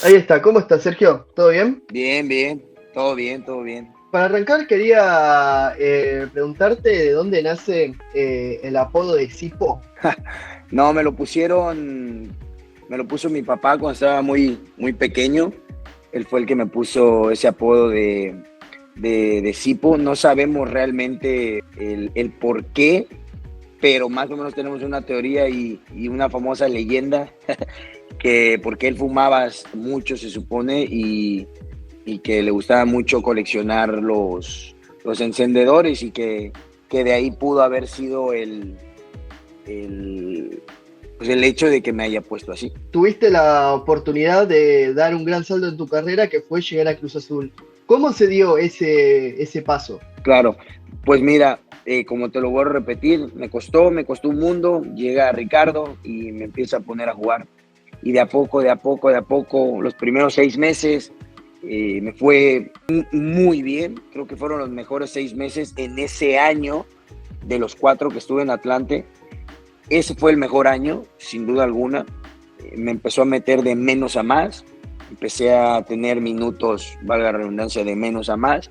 Ahí está, ¿cómo estás, Sergio? ¿Todo bien? Bien, bien, todo bien, todo bien. Para arrancar quería preguntarte de dónde nace el apodo de Sipo. No, me lo puso mi papá cuando estaba muy pequeño. Él fue el que me puso ese apodo de Sipo. No sabemos realmente el por qué, pero más o menos tenemos una teoría y una famosa leyenda que porque él fumaba mucho, se supone, y que le gustaba mucho coleccionar los encendedores y que de ahí pudo haber sido el, pues el hecho de que me haya puesto así. Tuviste la oportunidad de dar un gran salto en tu carrera que fue llegar a Cruz Azul. ¿Cómo se dio ese paso? Claro, pues mira, como te lo voy a repetir, me costó un mundo, llega Ricardo y me empieza a poner a jugar. Y de a poco, los primeros 6 meses me fue muy bien, creo que fueron los mejores 6 meses en ese año de los 4 que estuve en Atlante. Ese fue el mejor año, sin duda alguna. Me empezó a meter de menos a más, empecé a tener minutos, valga la redundancia, de menos a más.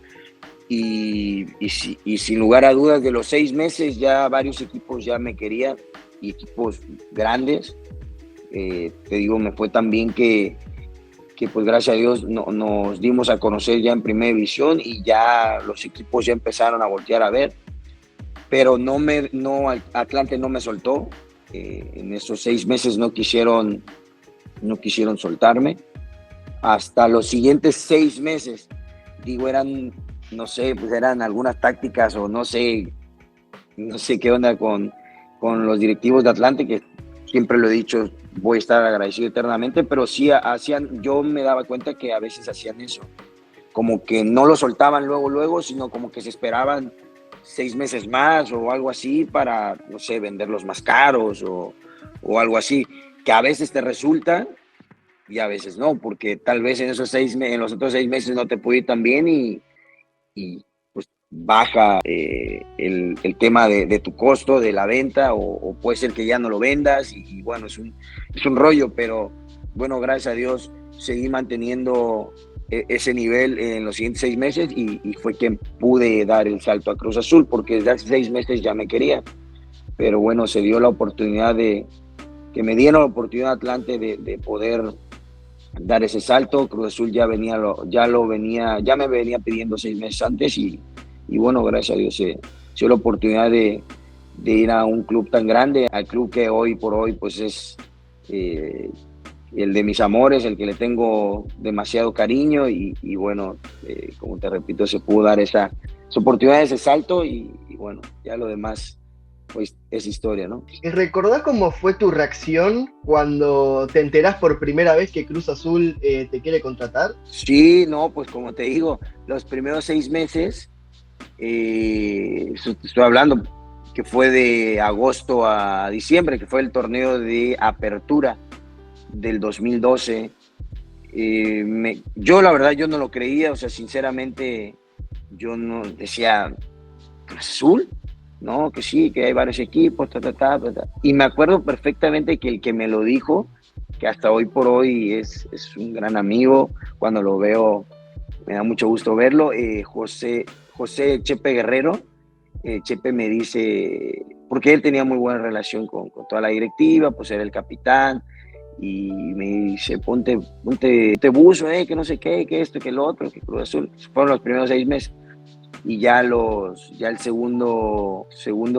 Y sin lugar a dudas, de los 6 meses ya varios equipos ya me querían, y equipos grandes. Te digo, me fue tan bien que pues gracias a Dios nos dimos a conocer ya en primera división y ya los equipos ya empezaron a voltear a ver. Pero Atlante no me soltó. En esos 6 meses no quisieron soltarme. Hasta los siguientes 6 meses, digo, no sé, pues eran algunas tácticas o no sé qué onda con los directivos de Atlante, que siempre lo he dicho, voy a estar agradecido eternamente, pero sí yo me daba cuenta que a veces hacían eso, como que no lo soltaban luego, sino como que se esperaban 6 meses más o algo así para, no sé, venderlos más caros o algo así, que a veces te resulta y a veces no, porque tal vez en los otros 6 meses no te puede ir tan bien y pues baja el tema de tu costo, de la venta, o puede ser que ya no lo vendas y bueno, es un rollo, pero bueno, gracias a Dios seguí manteniendo ese nivel en los siguientes 6 meses y fue que pude dar el salto a Cruz Azul, porque desde hace 6 meses ya me quería, pero bueno, se dio la oportunidad que me dieron la oportunidad Atlante de poder dar ese salto. Cruz Azul ya me venía pidiendo 6 meses antes y bueno, gracias a Dios se dio la oportunidad de ir a un club tan grande, al club que hoy por hoy pues es el de mis amores, el que le tengo demasiado cariño y bueno, como te repito, se pudo dar esa oportunidad, ese salto y bueno, ya lo demás pues es historia, ¿no? ¿Y recordás cómo fue tu reacción cuando te enterás por primera vez que Cruz Azul te quiere contratar? Sí, no, pues como te digo, los primeros 6 meses, estoy hablando que fue de agosto a diciembre, que fue el torneo de apertura del 2012. Yo la verdad, yo no lo creía, o sea, sinceramente, yo no decía, ¿Cruz Azul? No, que sí, que hay varios equipos, ta. Y me acuerdo perfectamente que el que me lo dijo, que hasta hoy por hoy es un gran amigo, cuando lo veo me da mucho gusto verlo, José Chepe Guerrero. Chepe me dice, porque él tenía muy buena relación con toda la directiva, pues era el capitán, y me dice, ponte buzo, que no sé qué, que esto, que lo otro, que Cruz Azul. Fueron los primeros 6 meses. Y ya el segundo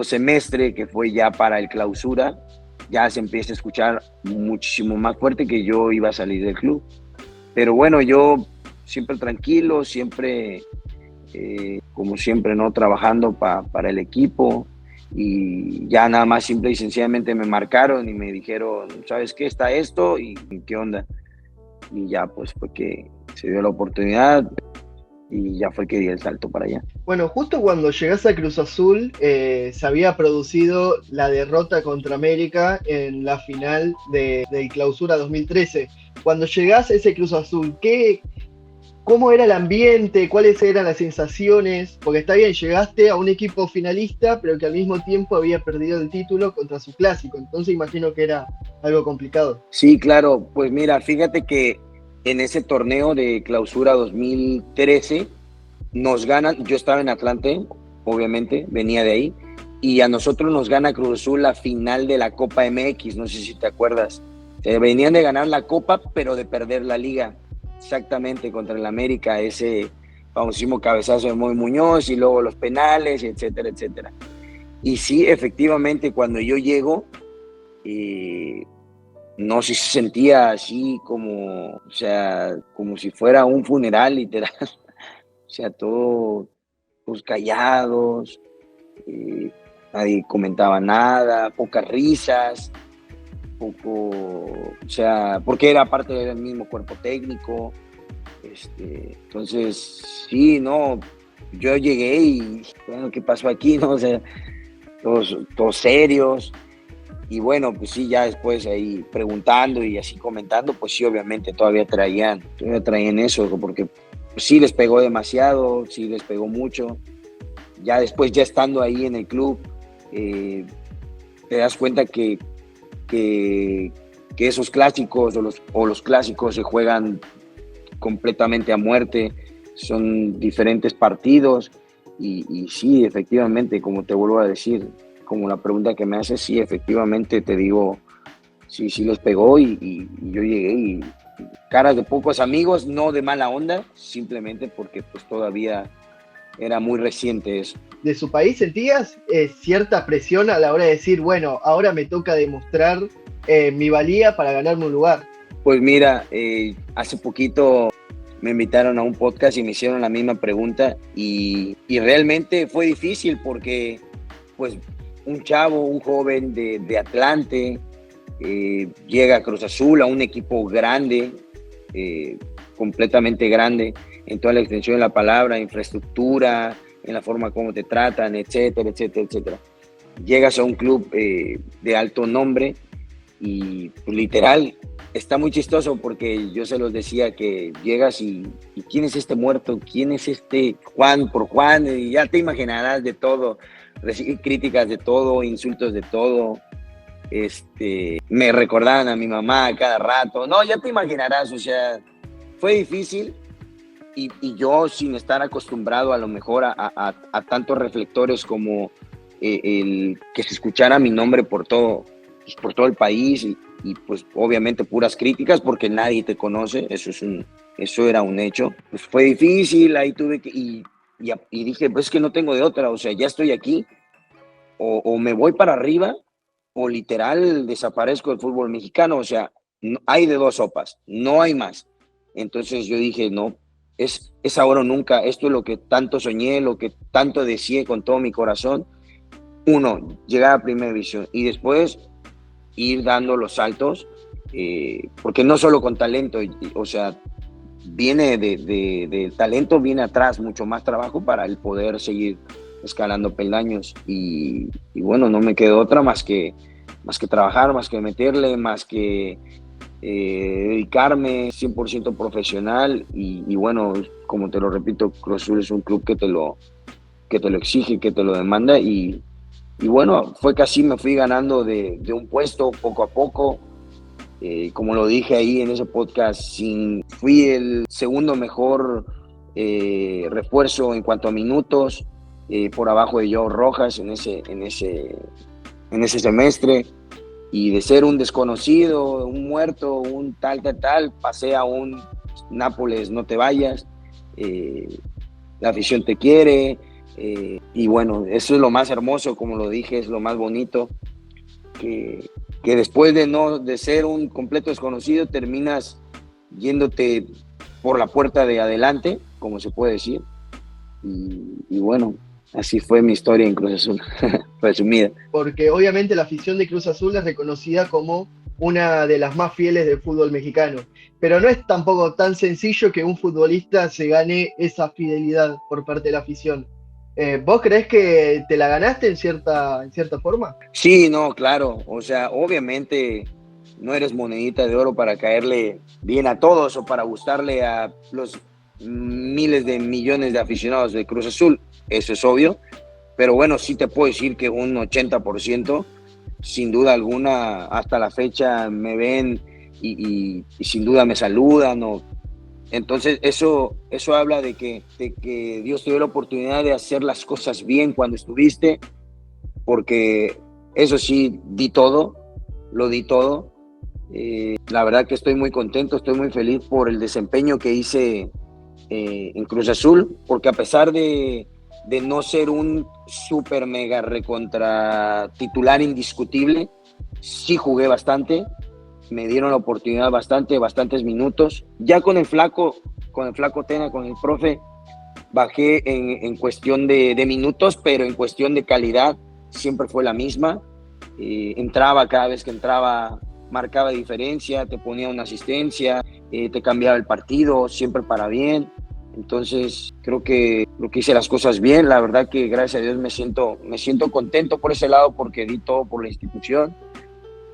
semestre, que fue ya para el clausura, ya se empieza a escuchar muchísimo más fuerte que yo iba a salir del club. Pero bueno, yo siempre tranquilo, siempre, como siempre, ¿no? Trabajando para el equipo, y ya nada más simple y sencillamente me marcaron y me dijeron, ¿sabes qué? Está esto y ¿qué onda? Y ya pues fue que se dio la oportunidad y ya fue que di el salto para allá. Bueno, justo cuando llegás a Cruz Azul, se había producido la derrota contra América en la final del Clausura 2013. Cuando llegás a ese Cruz Azul, ¿cómo era el ambiente? ¿Cuáles eran las sensaciones? Porque está bien, llegaste a un equipo finalista, pero que al mismo tiempo había perdido el título contra su clásico. Entonces imagino que era algo complicado. Sí, claro, pues mira, fíjate que en ese torneo de clausura 2013 nos ganan, yo estaba en Atlante, obviamente, venía de ahí, y a nosotros nos gana Cruz Azul la final de la Copa MX, no sé si te acuerdas. Venían de ganar la Copa, pero de perder la Liga, exactamente, contra el América, ese famosísimo cabezazo de Moy Muñoz, y luego los penales, etcétera, etcétera. Y sí, efectivamente, cuando yo llego, no sé si se sentía así como, o sea, como si fuera un funeral, literal. O sea, todos callados, nadie comentaba nada, pocas risas, o sea, porque era parte del mismo cuerpo técnico. Entonces, sí, no, yo llegué y, bueno, ¿qué pasó aquí? ¿No? O sea, todos serios. Y bueno, pues sí, ya después ahí preguntando y así comentando, pues sí, obviamente todavía traían eso, porque pues sí les pegó demasiado, sí les pegó mucho. Ya después, ya estando ahí en el club, te das cuenta que esos clásicos o los clásicos se juegan completamente a muerte, son diferentes partidos y sí, efectivamente, como te vuelvo a decir, como la pregunta que me haces, sí, efectivamente te digo, sí les pegó y yo llegué y caras de pocos amigos, no de mala onda, simplemente porque pues todavía era muy reciente eso. ¿De su país sentías cierta presión a la hora de decir, bueno, ahora me toca demostrar mi valía para ganarme un lugar? Pues mira, hace poquito me invitaron a un podcast y me hicieron la misma pregunta y realmente fue difícil porque pues un chavo, un joven de Atlante, llega a Cruz Azul, a un equipo grande, completamente grande, en toda la extensión de la palabra, infraestructura, en la forma como te tratan, etcétera, etcétera, etcétera. Llegas a un club de alto nombre y pues, literal, está muy chistoso porque yo se los decía que llegas y ¿quién es este muerto? ¿Quién es este Juan por Juan? Y ya te imaginarás de todo, recibir críticas de todo, insultos de todo. Me recordaban a mi mamá cada rato. No, ya te imaginarás, o sea, fue difícil y yo sin estar acostumbrado a lo mejor a tantos reflectores como el que se escuchara mi nombre por todo el país y pues obviamente puras críticas porque nadie te conoce, eso era un hecho. Pues fue difícil, ahí tuve que, y dije, pues es que no tengo de otra, o sea, ya estoy aquí, o me voy para arriba, o literal desaparezco del fútbol mexicano, o sea, no, hay de dos sopas, no hay más. Entonces yo dije, no, es ahora o nunca, esto es lo que tanto soñé, lo que tanto deseé con todo mi corazón. Uno, llegar a Primera División y después ir dando los saltos, porque no solo con talento, o sea, viene de talento, viene atrás mucho más trabajo para el poder seguir escalando peldaños y bueno, no me quedó otra más que trabajar, más que meterle, más que dedicarme 100% profesional y bueno, como te lo repito, Cruz Azul es un club que te lo exige, que te lo demanda y bueno, fue que así me fui ganando de un puesto poco a poco. Como lo dije ahí en ese podcast, fui el segundo mejor refuerzo en cuanto a minutos, por abajo de Joe Rojas en ese semestre. Y de ser un desconocido, un muerto, un tal, pasé a un Nápoles, no te vayas. La afición te quiere. Y bueno, eso es lo más hermoso, como lo dije, es lo más bonito, que después de ser un completo desconocido, terminas yéndote por la puerta de adelante, como se puede decir, y bueno, así fue mi historia en Cruz Azul, resumida. Porque obviamente la afición de Cruz Azul es reconocida como una de las más fieles del fútbol mexicano, pero no es tampoco tan sencillo que un futbolista se gane esa fidelidad por parte de la afición. ¿Vos creés que te la ganaste en cierta forma? Sí, no, claro. O sea, obviamente no eres monedita de oro para caerle bien a todos o para gustarle a los miles de millones de aficionados de Cruz Azul. Eso es obvio. Pero bueno, sí te puedo decir que un 80%, sin duda alguna, hasta la fecha me ven y sin duda me saludan o Entonces eso habla de que Dios te dio la oportunidad de hacer las cosas bien cuando estuviste, porque eso sí, lo di todo. La verdad que estoy muy contento, estoy muy feliz por el desempeño que hice en Cruz Azul, porque a pesar de no ser un super mega recontra titular indiscutible, sí jugué bastante, me dieron la oportunidad bastantes minutos. Ya con el flaco Tena, con el profe, bajé en cuestión de minutos, pero en cuestión de calidad siempre fue la misma. Entraba, cada vez que entraba marcaba diferencia, te ponía una asistencia, te cambiaba el partido, siempre para bien. Entonces creo que hice las cosas bien. La verdad que gracias a Dios me siento contento por ese lado, porque di todo por la institución.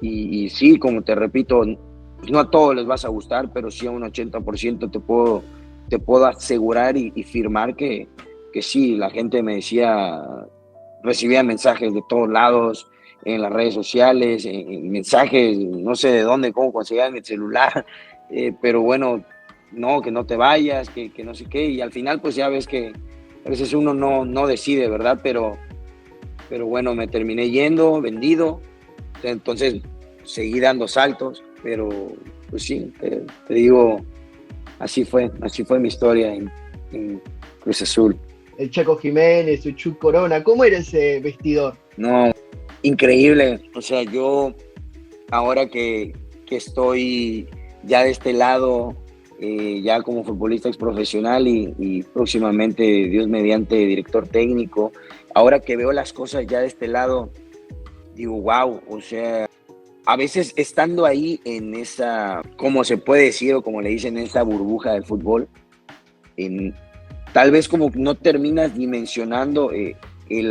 Y sí, como te repito, no a todos les vas a gustar, pero sí a un 80% te puedo asegurar y firmar que sí. La gente me decía, recibía mensajes de todos lados, en las redes sociales, en mensajes, no sé de dónde, cómo conseguían mi celular, pero bueno, no, que no te vayas, que no sé qué, y al final pues ya ves que a veces uno no decide, ¿verdad? Pero bueno, me terminé yendo, vendido, entonces seguí dando saltos, pero pues sí, te digo, así fue mi historia en Cruz Azul. El Chaco Jiménez, el Chuck Corona, ¿cómo era ese vestidor? No, increíble. O sea, yo ahora que estoy ya de este lado, ya como futbolista exprofesional y próximamente, Dios mediante, director técnico, ahora que veo las cosas ya de este lado, digo, wow, o sea, a veces estando ahí en esa, como se puede decir o como le dicen, en esa burbuja del fútbol, en, tal vez como no terminas dimensionando el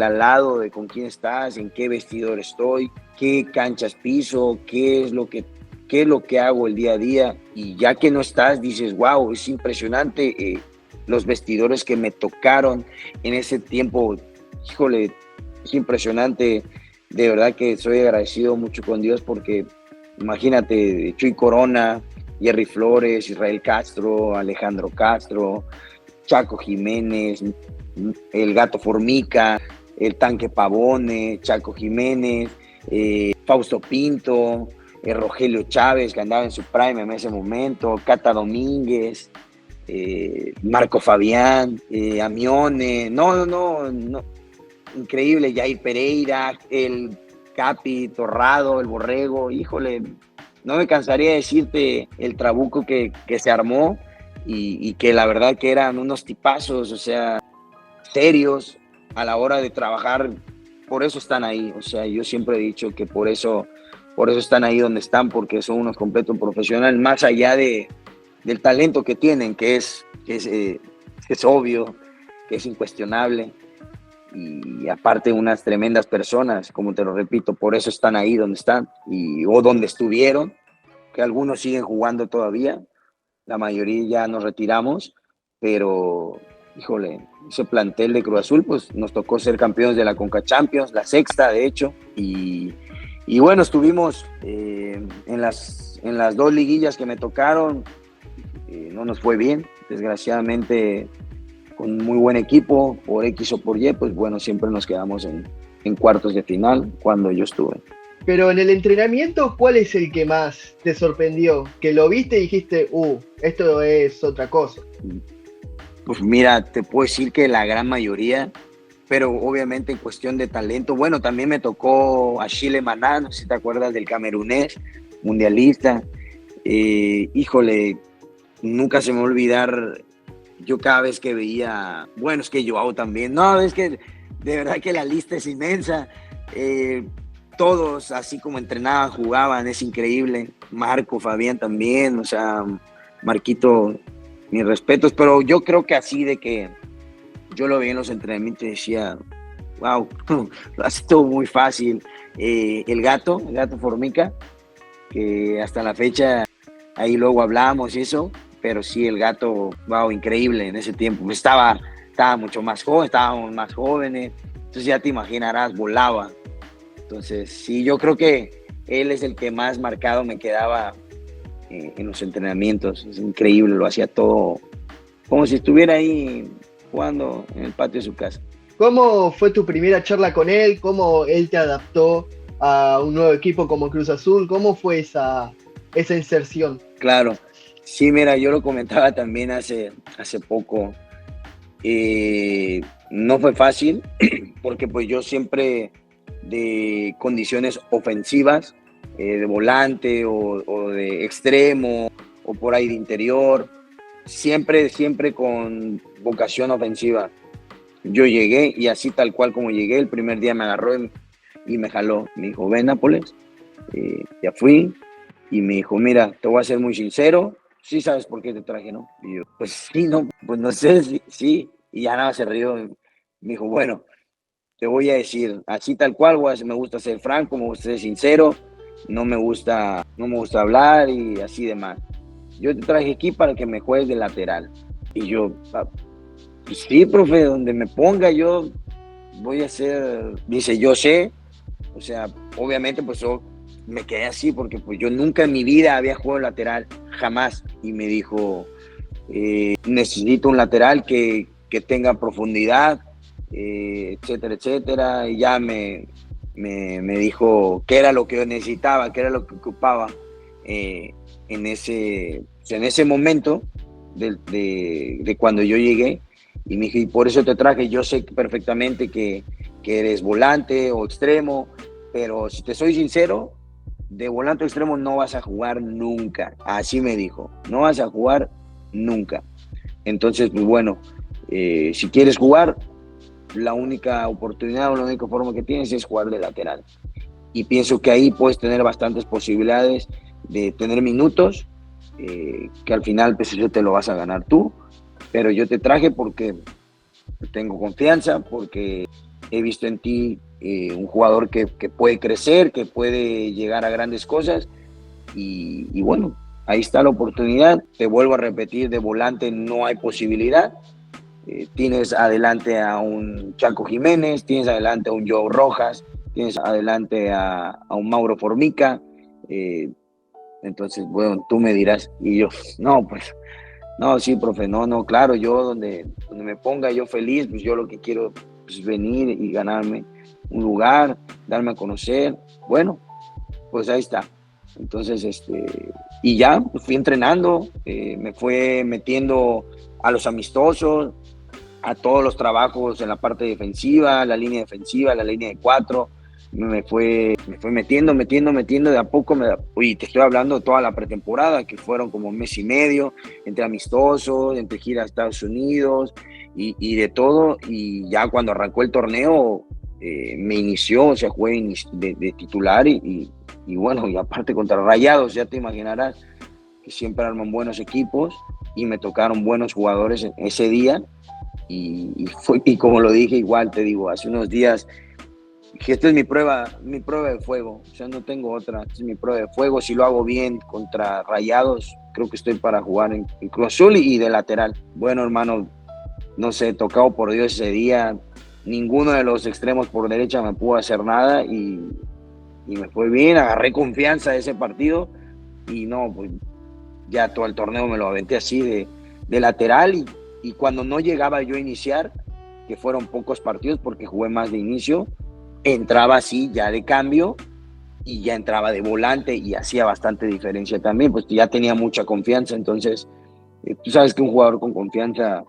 al lado de con quién estás, en qué vestidor estoy, qué canchas piso, qué es lo que hago el día a día. Y ya que no estás, dices, wow, es impresionante los vestidores que me tocaron en ese tiempo. Híjole, es impresionante. De verdad que soy agradecido mucho con Dios, porque imagínate, Chuy Corona, Jerry Flores, Israel Castro, Alejandro Castro, Chaco Jiménez, el Gato Formica, el Tanque Pavone, Chaco Jiménez, Fausto Pinto, Rogelio Chávez, que andaba en su prime en ese momento, Cata Domínguez, Marco Fabián, Amione, no, increíble, Jair Pereira, el Capi, Torrado, el Borrego, híjole, no me cansaría de decirte el trabuco que se armó, y que la verdad que eran unos tipazos, o sea, serios a la hora de trabajar. Por eso están ahí. O sea, yo siempre he dicho que por eso están ahí donde están, porque son unos completos profesionales, más allá del talento que tienen, que es obvio, que es incuestionable, y aparte unas tremendas personas, como te lo repito, por eso están ahí donde están, o donde estuvieron, que algunos siguen jugando todavía. La mayoría ya nos retiramos, pero híjole, ese plantel de Cruz Azul, pues nos tocó ser campeones de la Conca Champions, la sexta de hecho, y bueno, estuvimos en las dos liguillas que me tocaron, no nos fue bien, desgraciadamente, con muy buen equipo, por X o por Y, pues bueno, siempre nos quedamos en cuartos de final cuando yo estuve. Pero en el entrenamiento, ¿cuál es el que más te sorprendió? Que lo viste y dijiste, esto es otra cosa. Pues mira, te puedo decir que la gran mayoría, pero obviamente en cuestión de talento, bueno, también me tocó Achille Maná, no sé si te acuerdas del camerunés, mundialista. Híjole, nunca se me va a olvidar, yo cada vez que veía, bueno, es que Joao también, no, es que de verdad que la lista es inmensa. Todos, así como entrenaban, jugaban, es increíble. Marco, Fabián también, o sea, Marquito, mis respetos, pero yo creo que así de que yo lo veía en los entrenamientos y decía, wow, lo hace todo muy fácil. El gato Formica, que hasta la fecha, ahí luego hablamos y eso, pero sí, el gato, wow, increíble en ese tiempo. Estaba mucho más joven, estábamos más jóvenes, entonces ya te imaginarás, volaba. Entonces, sí, yo creo que él es el que más marcado me quedaba en los entrenamientos. Es increíble, lo hacía todo como si estuviera ahí jugando en el patio de su casa. ¿Cómo fue tu primera charla con él? ¿Cómo él te adaptó a un nuevo equipo como Cruz Azul? ¿Cómo fue esa inserción? Claro, sí, mira, yo lo comentaba también hace poco. No fue fácil porque pues yo siempre de condiciones ofensivas, de volante o de extremo o por ahí de interior, siempre con vocación ofensiva. Yo llegué y así tal cual como llegué, el primer día me agarró y me jaló. Me dijo, ven Nápoles, ya fui y me dijo, mira, te voy a ser muy sincero, sí sabes por qué te traje, ¿no? Y yo, pues sí, no, pues no sé, sí. Y ya nada, se rió. Me dijo, bueno, te voy a decir, así tal cual, me gusta ser franco, me gusta ser sincero, no me gusta hablar y así demás. Yo te traje aquí para que me juegues de lateral. Y yo, pues sí, profe, donde me ponga yo voy a ser, dice, yo sé, o sea, obviamente pues yo me quedé así porque pues yo nunca en mi vida había jugado lateral, jamás. Y me dijo, necesito un lateral que tenga profundidad, etcétera, etcétera. Y ya me dijo qué era lo que yo necesitaba, qué era lo que ocupaba en ese momento de cuando yo llegué. Y me dijo, y por eso te traje, yo sé perfectamente que eres volante o extremo, pero si te soy sincero, de volante o extremo no vas a jugar nunca. Así me dijo, no vas a jugar nunca. Entonces, pues bueno, si quieres jugar, la única oportunidad o la única forma que tienes es jugar de lateral. Y pienso que ahí puedes tener bastantes posibilidades de tener minutos, que al final pues eso te lo vas a ganar tú. Pero yo te traje porque tengo confianza, porque he visto en ti un jugador que puede crecer, que puede llegar a grandes cosas. Y bueno, ahí está la oportunidad. Te vuelvo a repetir, de volante no hay posibilidad. Tienes adelante a un Chaco Jiménez, tienes adelante a un Joe Rojas, tienes adelante a un Mauro Formica. Entonces, bueno, tú me dirás. Y yo, no, pues, no, sí, profe, no, claro, yo donde me ponga yo feliz, pues yo lo que quiero es venir y ganarme un lugar, darme a conocer. Bueno, pues ahí está. Entonces, y ya pues fui entrenando, me fue metiendo a los amistosos, a todos los trabajos en la parte defensiva, la línea defensiva, la línea de 4, me fue metiendo de a poco. Y te estoy hablando de toda la pretemporada, que fueron como un mes y medio, entre amistosos, entre gira a Estados Unidos y de todo. Y ya cuando arrancó el torneo, me inició, o sea, jugué de titular y bueno, y aparte contra Rayados, ya te imaginarás que siempre arman buenos equipos y me tocaron buenos jugadores ese día. Y como lo dije, igual te digo, hace unos días, que esta es mi prueba de fuego, o sea, no tengo otra, esta es mi prueba de fuego. Si lo hago bien contra Rayados, creo que estoy para jugar en Cruz Azul y de lateral. Bueno, hermano, no sé, tocado por Dios ese día, ninguno de los extremos por derecha me pudo hacer nada y me fue bien, agarré confianza de ese partido y no, pues ya todo el torneo me lo aventé así de lateral y cuando no llegaba yo a iniciar, que fueron pocos partidos porque jugué más de inicio, entraba así ya de cambio y ya entraba de volante y hacía bastante diferencia también, pues ya tenía mucha confianza. Entonces, tú sabes que un jugador con confianza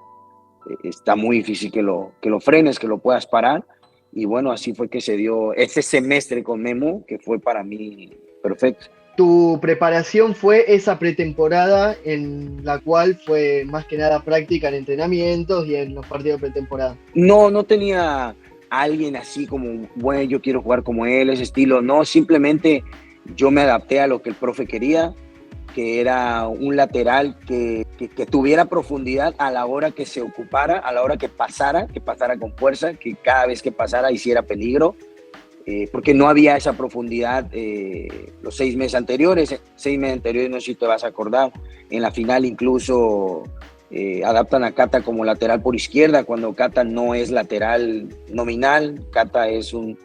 está muy difícil que lo frenes, que lo puedas parar. Y bueno, así fue que se dio este semestre con Memo, que fue para mí perfecto. Tu preparación fue esa pretemporada en la cual fue más que nada práctica en entrenamientos y en los partidos de pretemporada. No tenía a alguien así como, bueno, yo quiero jugar como él, ese estilo. No, simplemente yo me adapté a lo que el profe quería, que era un lateral que tuviera profundidad a la hora que se ocupara, a la hora que pasara con fuerza, que cada vez que pasara hiciera peligro. Porque no había esa profundidad los 6 meses anteriores. 6 meses anteriores, no sé si te vas a acordar, en la final incluso adaptan a Cata como lateral por izquierda, cuando Cata no es lateral nominal. Cata es un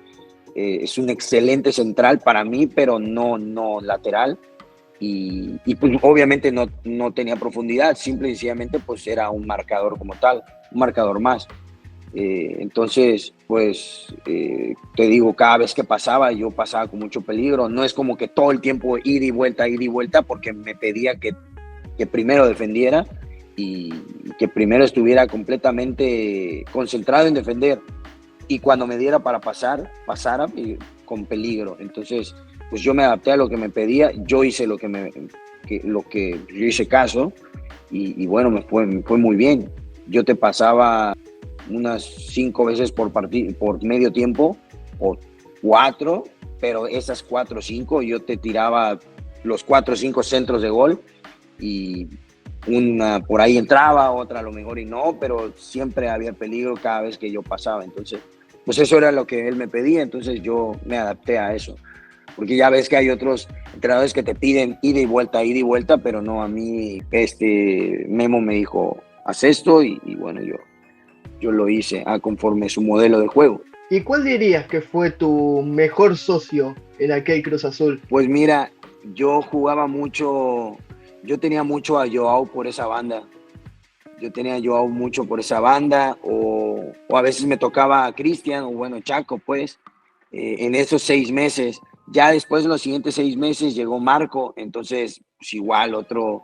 excelente central para mí, pero no lateral. y pues obviamente no tenía profundidad, simple y sencillamente pues era un marcador como tal, un marcador más. Entonces, pues te digo, cada vez que pasaba, yo pasaba con mucho peligro. No es como que todo el tiempo ida y vuelta, porque me pedía que primero defendiera y que primero estuviera completamente concentrado en defender. Y cuando me diera para pasar, pasara con peligro. Entonces, pues yo me adapté a lo que me pedía, yo hice lo que yo hice caso y bueno, me fue muy bien. Yo te pasaba unas 5 veces por medio tiempo, o 4, pero esas 4 o 5 yo te tiraba los 4 o 5 centros de gol y una por ahí entraba, otra a lo mejor y no, pero siempre había peligro cada vez que yo pasaba. Entonces, pues eso era lo que él me pedía, entonces yo me adapté a eso. Porque ya ves que hay otros entrenadores que te piden ida y vuelta, pero no, a mí Memo me dijo, haz esto y bueno, yo lo hice conforme su modelo de juego. ¿Y cuál dirías que fue tu mejor socio en aquel Cruz Azul? Pues mira, yo tenía mucho a Joao por esa banda. Yo tenía a Joao mucho por esa banda, o a veces me tocaba a Cristian, o bueno, Chaco, pues, en esos 6 meses. Ya después, en los siguientes 6 meses, llegó Marco, entonces, pues igual, otro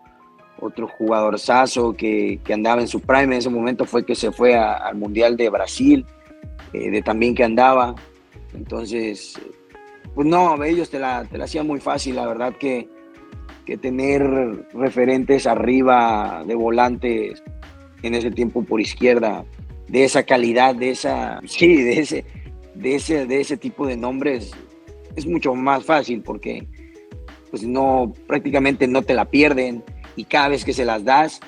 jugadorzazo que andaba en su prime en ese momento fue que se fue al Mundial de Brasil, de también que andaba. Entonces, pues no, ellos te la hacían muy fácil, la verdad que tener referentes arriba de volantes en ese tiempo por izquierda, de esa calidad, de ese tipo de nombres, es mucho más fácil porque pues prácticamente no te la pierden y cada vez que se las das,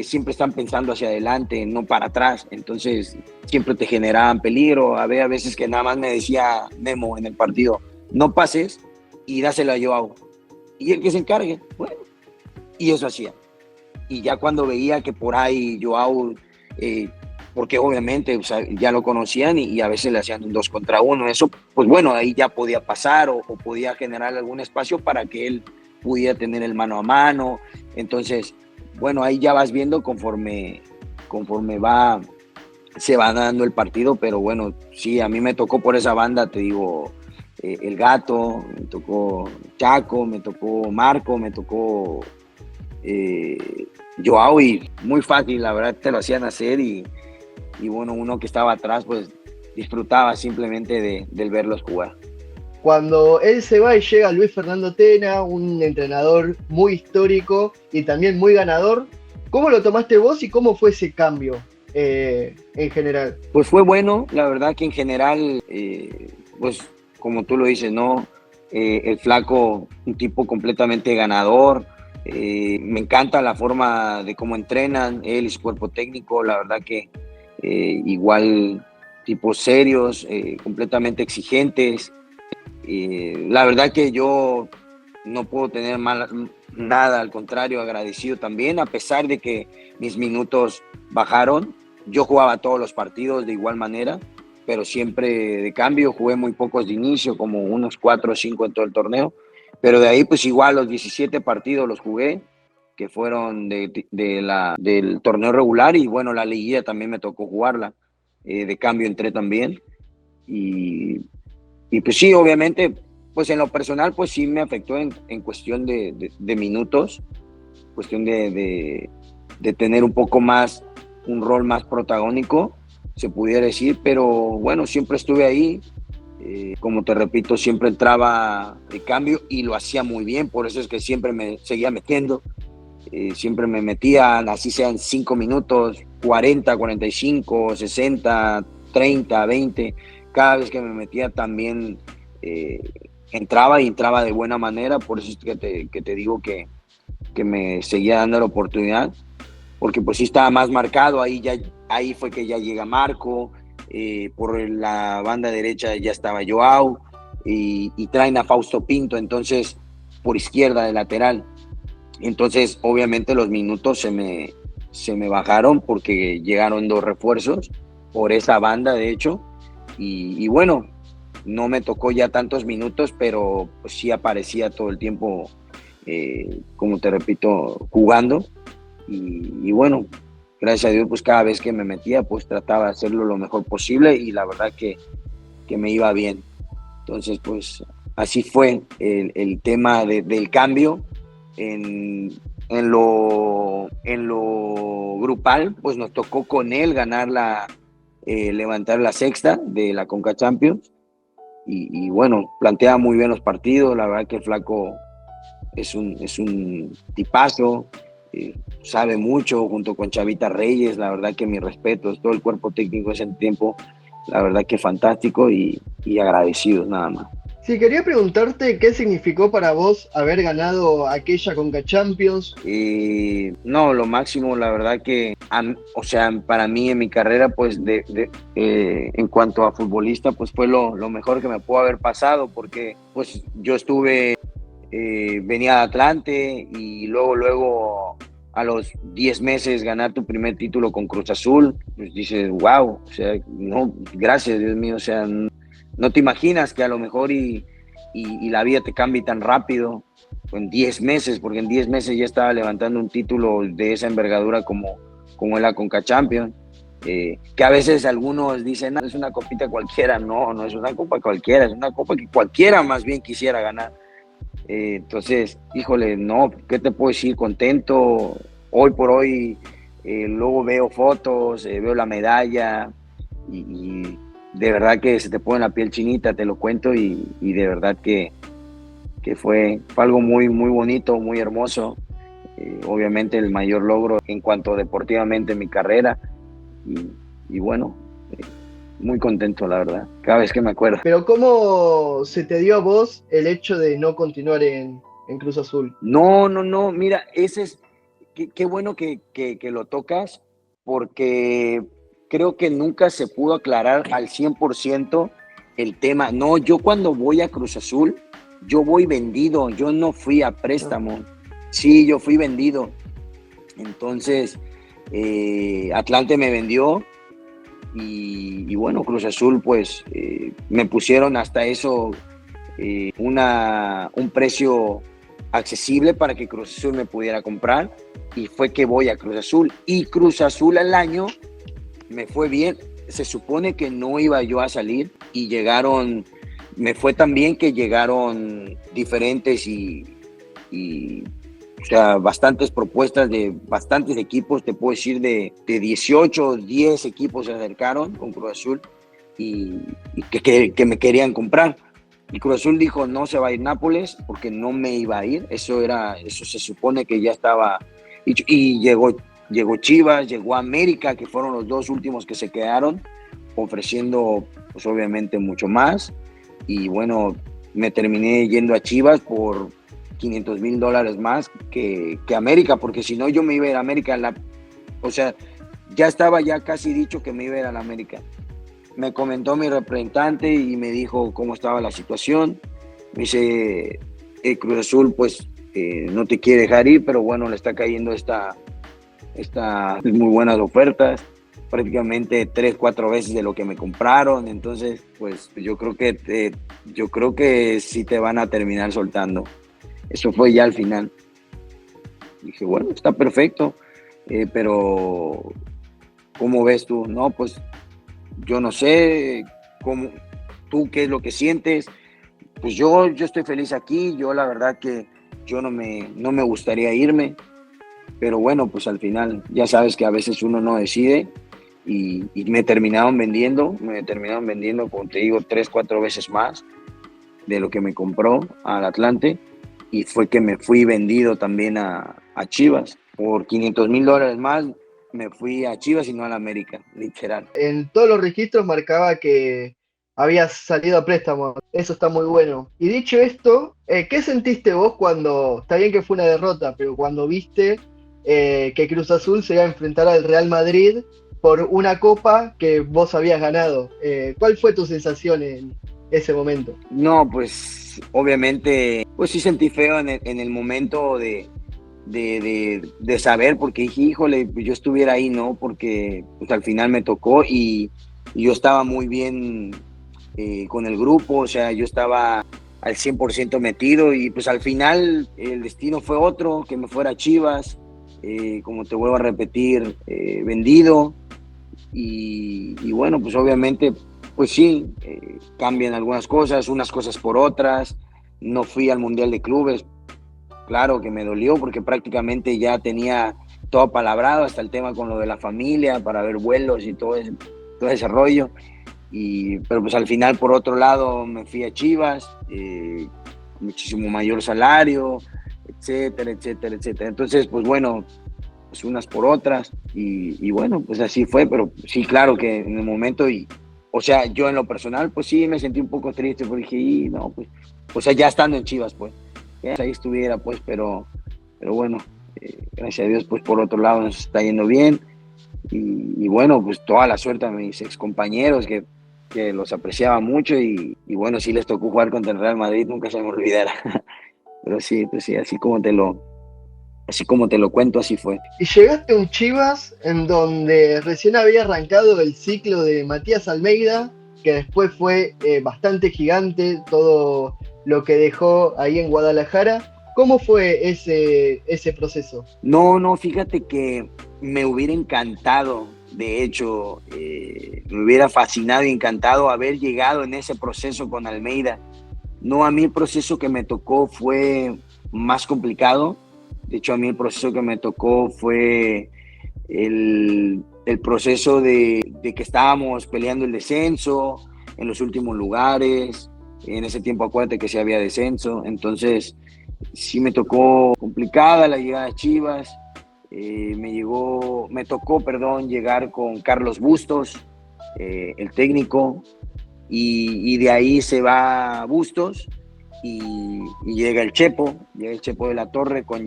siempre están pensando hacia adelante, no para atrás. Entonces siempre te generaban peligro. Había veces que nada más me decía Memo en el partido, no pases y dásela a Joao. Y el que se encargue, bueno, y eso hacía. Y ya cuando veía que por ahí Joao, porque obviamente, o sea, ya lo conocían y a veces le hacían un 2 contra 1, eso, pues bueno, ahí ya podía pasar o podía generar algún espacio para que él pudiera tener el mano a mano. Entonces, bueno, ahí ya vas viendo conforme se va dando el partido, pero bueno, sí, a mí me tocó por esa banda, te digo, el Gato, me tocó Chaco, me tocó Marco, me tocó Joao, y muy fácil, la verdad, te lo hacían hacer y bueno, uno que estaba atrás, pues disfrutaba simplemente del verlos jugar. Cuando él se va y llega Luis Fernando Tena, un entrenador muy histórico y también muy ganador, ¿cómo lo tomaste vos y cómo fue ese cambio en general? Pues fue bueno, la verdad que en general, pues como tú lo dices, ¿no? El Flaco, un tipo completamente ganador. Me encanta la forma de cómo entrenan él y su cuerpo técnico, la verdad que igual tipos serios, completamente exigentes. La verdad que yo no puedo tener nada, al contrario, agradecido también, a pesar de que mis minutos bajaron. Yo jugaba todos los partidos de igual manera, pero siempre de cambio. Jugué muy pocos de inicio, como unos 4 o 5 en todo el torneo, pero de ahí pues igual los 17 partidos los jugué, que fueron del torneo regular, y bueno, la liguilla también me tocó jugarla, de cambio entré también, y pues sí, obviamente, pues en lo personal, pues sí me afectó en cuestión de minutos, cuestión de tener un poco más, un rol más protagónico, se pudiera decir, pero bueno, siempre estuve ahí. Como te repito, siempre entraba de cambio y lo hacía muy bien, por eso es que siempre me seguía metiendo. Siempre me metía, así sean 5 minutos, 40, 45, 60, 30, 20. Cada vez que me metía también entraba de buena manera, por eso es que te digo que me seguía dando la oportunidad, porque pues sí estaba más marcado. Ahí fue que ya llega Marco, por la banda derecha ya estaba Joao, y traen a Fausto Pinto, entonces por izquierda de lateral. Entonces obviamente los minutos se me bajaron porque llegaron 2 refuerzos por esa banda, de hecho, y bueno, no me tocó ya tantos minutos, pero pues sí aparecía todo el tiempo como te repito, jugando. Y bueno, gracias a Dios, pues cada vez que me metía, pues trataba de hacerlo lo mejor posible y la verdad que me iba bien. Entonces, pues así fue el tema del cambio en lo grupal, pues nos tocó con él ganar levantar la sexta de la Conca Champions y bueno, plantea muy bien los partidos, la verdad que el flaco es un tipazo, sabe mucho junto con Chavita Reyes, la verdad que mis respetos, todo el cuerpo técnico de ese tiempo, la verdad que fantástico y agradecidos nada más. Sí, quería preguntarte qué significó para vos haber ganado aquella Conca Champions. No, lo máximo, la verdad que, o sea, para mí en mi carrera, pues en cuanto a futbolista, pues fue lo mejor que me pudo haber pasado, porque pues yo venía de Atlante y luego a los 10 meses ganar tu primer título con Cruz Azul, pues dices, wow, o sea, no, gracias Dios mío, o sea, no te imaginas que a lo mejor y la vida te cambie tan rápido en 10 meses, porque en 10 meses ya estaba levantando un título de esa envergadura como la Conca Champions, que a veces algunos dicen, no, es una copita cualquiera, no es una copa cualquiera, es una copa que cualquiera más bien quisiera ganar. Entonces, híjole, no, ¿qué te puedo decir? Contento, hoy por hoy, luego veo fotos, veo la medalla y de verdad que se te pone la piel chinita, te lo cuento y de verdad que fue algo muy, muy bonito, muy hermoso. Obviamente el mayor logro en cuanto deportivamente en mi carrera y bueno, muy contento la verdad, cada vez que me acuerdo. Pero ¿cómo se te dio a vos el hecho de no continuar en Cruz Azul? No, mira, ese es, qué bueno que lo tocas porque creo que nunca se pudo aclarar al 100% el tema. No, yo cuando voy a Cruz Azul, yo voy vendido, yo no fui a préstamo. Sí, yo fui vendido. Entonces, Atlante me vendió y bueno, Cruz Azul pues me pusieron hasta eso un precio accesible para que Cruz Azul me pudiera comprar y fue que voy a Cruz Azul. Y Cruz Azul al año me fue bien, se supone que no iba yo a salir y me fue tan bien que llegaron diferentes y o sea, bastantes propuestas de bastantes equipos, te puedo decir de 18, 10 equipos se acercaron con Cruz Azul y que me querían comprar. Y Cruz Azul dijo, no se va a ir Nápoles porque no me iba a ir, eso se supone que ya estaba, y llegó Chivas, llegó América, que fueron los dos últimos que se quedaron, ofreciendo pues obviamente mucho más, y bueno, me terminé yendo a Chivas por $500,000 más que América, porque si no yo me iba a ir a América, o sea, ya estaba ya casi dicho que me iba a ir a la América. Me comentó mi representante y me dijo cómo estaba la situación, me dice, Cruz Azul pues no te quiere dejar ir, pero bueno, le está cayendo estas muy buenas ofertas, prácticamente 3-4 veces de lo que me compraron, entonces pues yo creo que sí te van a terminar soltando. Eso fue ya al final. Dije, bueno, está perfecto, pero ¿cómo ves tú? No, pues yo no sé tú qué es lo que sientes. Pues yo estoy feliz aquí, yo la verdad que yo no me gustaría irme, pero bueno, pues al final ya sabes que a veces uno no decide y me terminaron vendiendo, como te digo, 3-4 veces más de lo que me compró al Atlante y fue que me fui vendido también a Chivas por $500,000 más. Me fui a Chivas y no a la América, literal. En todos los registros marcaba que habías salido a préstamo. Eso está muy bueno. Y dicho esto, ¿qué sentiste vos cuando, está bien que fue una derrota, pero cuando viste que Cruz Azul se iba a enfrentar al Real Madrid por una copa que vos habías ganado? ¿Cuál fue tu sensación en ese momento? No, pues obviamente, pues sí sentí feo en el momento de saber, porque dije, híjole, pues yo estuviera ahí, ¿no? Porque pues al final me tocó y yo estaba muy bien con el grupo, o sea, yo estaba al 100% metido y pues al final el destino fue otro, que me fuera a Chivas, como te vuelvo a repetir, vendido y bueno, pues obviamente, pues sí, cambian algunas cosas, unas cosas por otras, no fui al Mundial de Clubes, claro que me dolió porque prácticamente ya tenía todo palabrado, hasta el tema con lo de la familia, para ver vuelos y todo ese rollo. Pero pues al final, por otro lado, me fui a Chivas, muchísimo mayor salario, etcétera, etcétera, etcétera. Entonces, pues bueno, pues unas por otras y bueno, pues así fue, pero sí, claro que en el momento o sea, yo en lo personal, pues sí, me sentí un poco triste porque dije, no, pues, o sea, ya estando en Chivas, pues, ya ahí estuviera, pues, pero bueno, gracias a Dios, pues por otro lado nos está yendo bien y bueno, pues toda la suerte a mis excompañeros que los apreciaba mucho y bueno, sí les tocó jugar contra el Real Madrid, nunca se me olvidará. Pero sí, pues sí, así como te lo cuento, así fue. Y llegaste a un Chivas en donde recién había arrancado el ciclo de Matías Almeida, que después fue bastante gigante todo lo que dejó ahí en Guadalajara. ¿Cómo fue ese proceso? No, fíjate que me hubiera encantado, de hecho, me hubiera fascinado y encantado haber llegado en ese proceso con Almeida. No, a mí el proceso que me tocó fue más complicado. De hecho, a mí el proceso que me tocó fue el proceso de que estábamos peleando el descenso en los últimos lugares. En ese tiempo, acuérdate que sí había descenso. Entonces, sí me tocó complicada la llegada a Chivas. Me tocó, llegar con Carlos Bustos, el técnico, y de ahí se va Bustos y llega el Chepo de la Torre con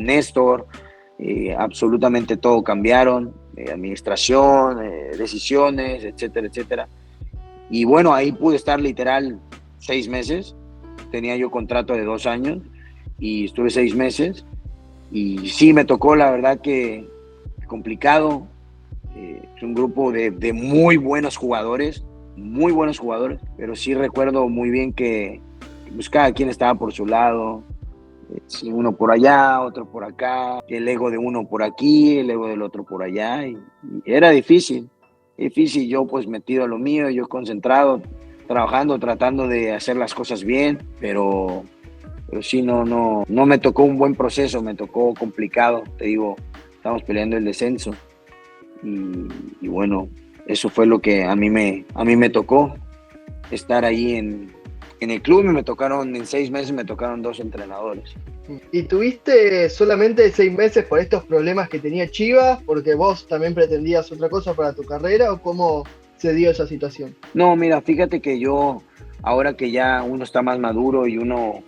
Néstor. Absolutamente todo cambiaron, administración, decisiones, etcétera, etcétera. Y bueno, ahí pude estar literal 6 meses. Tenía yo contrato de 2 años y estuve 6 meses. Y sí, me tocó, la verdad que complicado. Es un grupo de muy buenos jugadores, pero sí recuerdo muy bien que pues, cada quien estaba por su lado. Sí, uno por allá, otro por acá, el ego de uno por aquí, el ego del otro por allá, y era difícil, yo pues metido a lo mío, yo concentrado, trabajando, tratando de hacer las cosas bien, pero sí, no me tocó un buen proceso, me tocó complicado, te digo, estamos peleando el descenso, y bueno, eso fue lo que a mí me tocó, estar ahí en el club. En 6 meses me tocaron 2 entrenadores. ¿Y tuviste solamente 6 meses por estos problemas que tenía Chivas, porque vos también pretendías otra cosa para tu carrera, o cómo se dio esa situación? No, mira, fíjate que yo, ahora que ya uno está más maduro y uno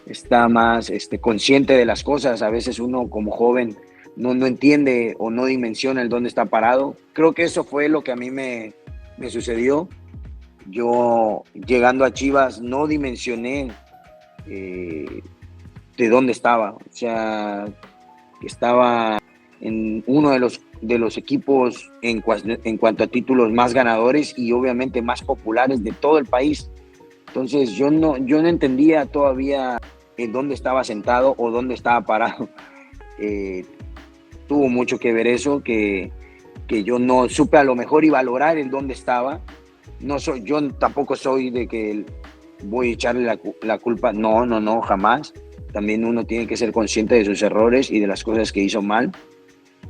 está más consciente de las cosas, a veces uno como joven no entiende o no dimensiona el dónde está parado. Creo que eso fue lo que a mí me sucedió. Yo, llegando a Chivas, no dimensioné de dónde estaba. O sea, estaba en uno de los equipos en cuanto a títulos más ganadores y obviamente más populares de todo el país. Entonces yo no entendía todavía en dónde estaba sentado o dónde estaba parado. Tuvo mucho que ver eso, que yo no supe a lo mejor y valorar en dónde estaba. Yo tampoco soy de que voy a echarle la culpa, no, jamás. También uno tiene que ser consciente de sus errores y de las cosas que hizo mal.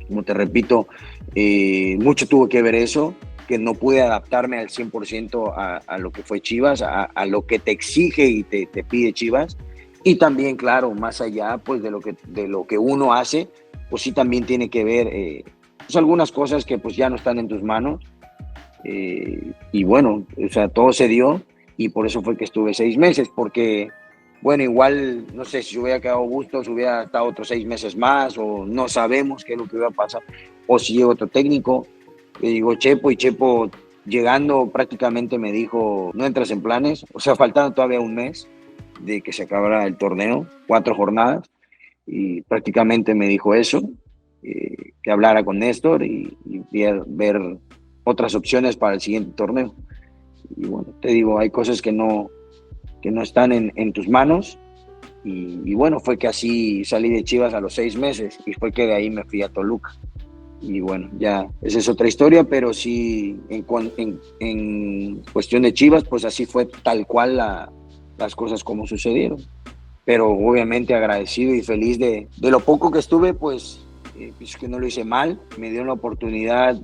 Como te repito, mucho tuvo que ver eso, que no pude adaptarme al 100% a lo que fue Chivas, a lo que te exige y te pide Chivas. Y también, claro, más allá pues, de lo que uno hace, pues sí también tiene que ver pues, algunas cosas que pues ya no están en tus manos. Y bueno, o sea, todo se dio y por eso fue que estuve 6 meses, porque, bueno, igual, no sé si hubiera quedado Bustos, hubiera estado otros 6 meses más, o no sabemos qué es lo que iba a pasar, o si llega otro técnico, le digo Chepo, y Chepo llegando prácticamente me dijo, no entras en planes, o sea, faltando todavía un mes de que se acabara el torneo, 4 jornadas, y prácticamente me dijo eso, que hablara con Néstor y ver otras opciones para el siguiente torneo. Y bueno, te digo, hay cosas que no que no están en tus manos. Y bueno, fue que así salí de Chivas a los 6 meses y fue que de ahí me fui a Toluca. Y bueno, ya esa es otra historia, pero sí, en cuestión de Chivas, pues así fue tal cual las cosas como sucedieron. Pero obviamente agradecido y feliz de lo poco que estuve, pues que no lo hice mal, me dieron la oportunidad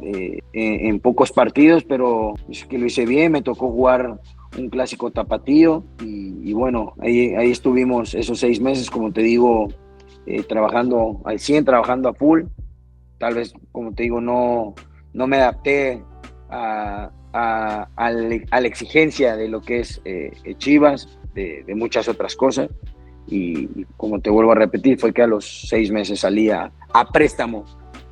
en pocos partidos, pero que lo hice bien, me tocó jugar un clásico tapatío y bueno, ahí estuvimos esos 6 meses, como te digo, trabajando al 100, trabajando a full. Tal vez, como te digo, no me adapté a la exigencia de lo que es Chivas, de muchas otras cosas. Y como te vuelvo a repetir, fue que a los 6 meses salí a préstamo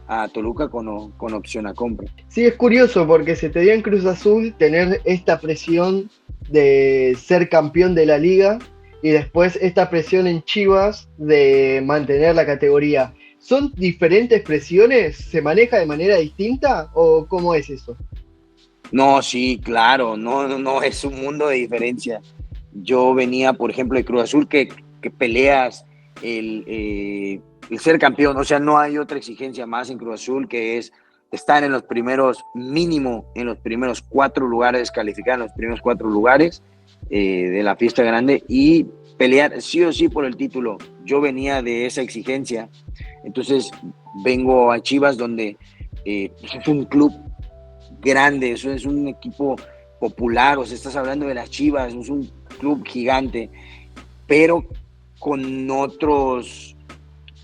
a Toluca con opción a compra. Sí, es curioso porque se te dio en Cruz Azul tener esta presión de ser campeón de la liga y después esta presión en Chivas de mantener la categoría. ¿Son diferentes presiones? ¿Se maneja de manera distinta o cómo es eso? No, sí, claro, no, es un mundo de diferencia. Yo venía, por ejemplo, de Cruz Azul que peleas el ser campeón, o sea, no hay otra exigencia más en Cruz Azul que es estar en los primeros, mínimo en los primeros 4 lugares, calificar en los primeros 4 lugares de la fiesta grande y pelear sí o sí por el título. Yo venía de esa exigencia, entonces vengo a Chivas donde es un club grande, eso es un equipo popular, o sea, estás hablando de las Chivas, es un club gigante, pero con otros,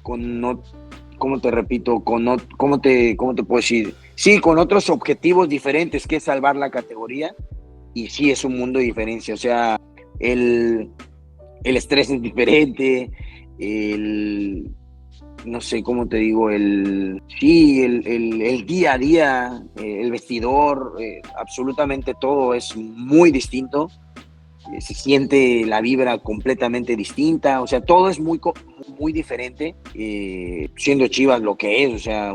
¿cómo te repito? ¿Cómo te puedo decir? Sí, con otros objetivos diferentes, que es salvar la categoría, y sí es un mundo de diferencia, o sea, el estrés es diferente, no sé cómo te digo, el día a día, el vestidor, absolutamente todo es muy distinto. Se siente la vibra completamente distinta, o sea, todo es muy diferente, siendo Chivas lo que es, o sea,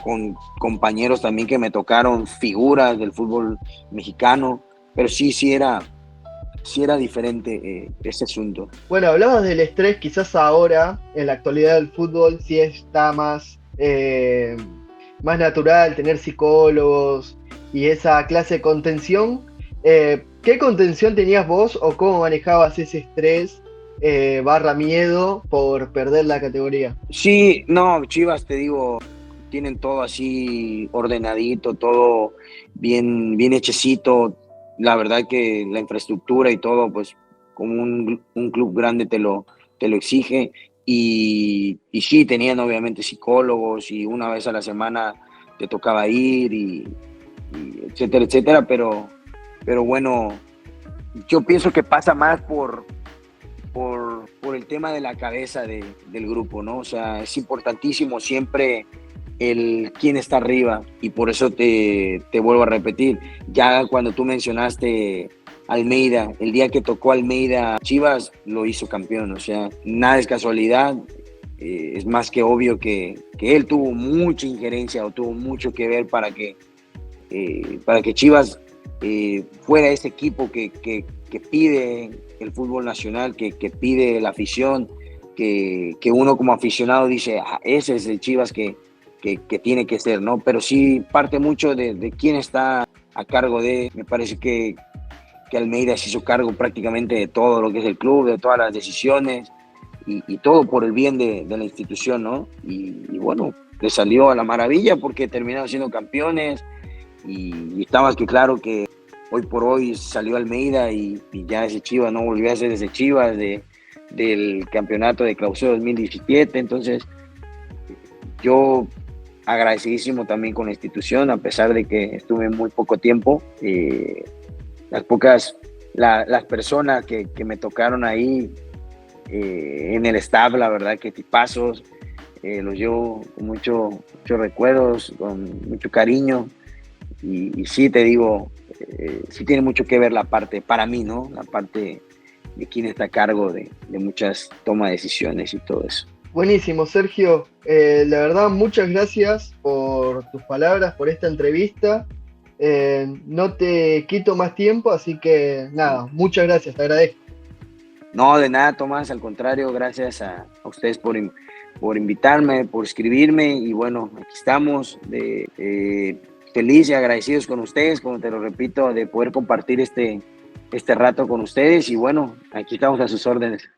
con compañeros también que me tocaron figuras del fútbol mexicano, pero sí era diferente ese asunto. Bueno, hablabas del estrés, quizás ahora, en la actualidad del fútbol, sí está más natural tener psicólogos y esa clase de contención. ¿Qué contención tenías vos o cómo manejabas ese estrés barra miedo por perder la categoría? Sí, no, Chivas, te digo, tienen todo así ordenadito, todo bien hechecito. La verdad que la infraestructura y todo, pues como un club grande te lo exige. Y sí, tenían obviamente psicólogos y una vez a la semana te tocaba ir y etcétera, etcétera. Pero bueno, yo pienso que pasa más por el tema de la cabeza del grupo, ¿no? O sea, es importantísimo siempre el quién está arriba y por eso te vuelvo a repetir, ya cuando tú mencionaste Almeida, el día que tocó Almeida Chivas lo hizo campeón, o sea, nada es casualidad, es más que obvio que él tuvo mucha injerencia o tuvo mucho que ver para que Chivas fuera ese equipo que pide el fútbol nacional, que pide la afición, que uno como aficionado dice, ese es el Chivas que tiene que ser, ¿no? Pero sí parte mucho de quién está a cargo de, me parece que Almeida se hizo cargo prácticamente de todo lo que es el club, de todas las decisiones y todo por el bien de la institución, ¿no? Y bueno, le salió a la maravilla porque terminaron siendo campeones y está más que claro que hoy por hoy salió Almeida y ya ese Chivas no volvió a ser ese Chivas del campeonato de clausura 2017, entonces yo agradecidísimo también con la institución, a pesar de que estuve muy poco tiempo, las personas que me tocaron ahí en el staff, la verdad que tipazos, los llevo con muchos recuerdos, con mucho cariño y sí te digo, sí tiene mucho que ver la parte, para mí, ¿no? La parte de quién está a cargo de muchas tomas de decisiones y todo eso. Buenísimo, Sergio. La verdad, muchas gracias por tus palabras, por esta entrevista. No te quito más tiempo, así que nada, muchas gracias, te agradezco. No, de nada, Tomás, al contrario, gracias a ustedes por invitarme, por escribirme y bueno, aquí estamos feliz y agradecidos con ustedes, como te lo repito, de poder compartir este rato con ustedes y bueno, aquí estamos a sus órdenes.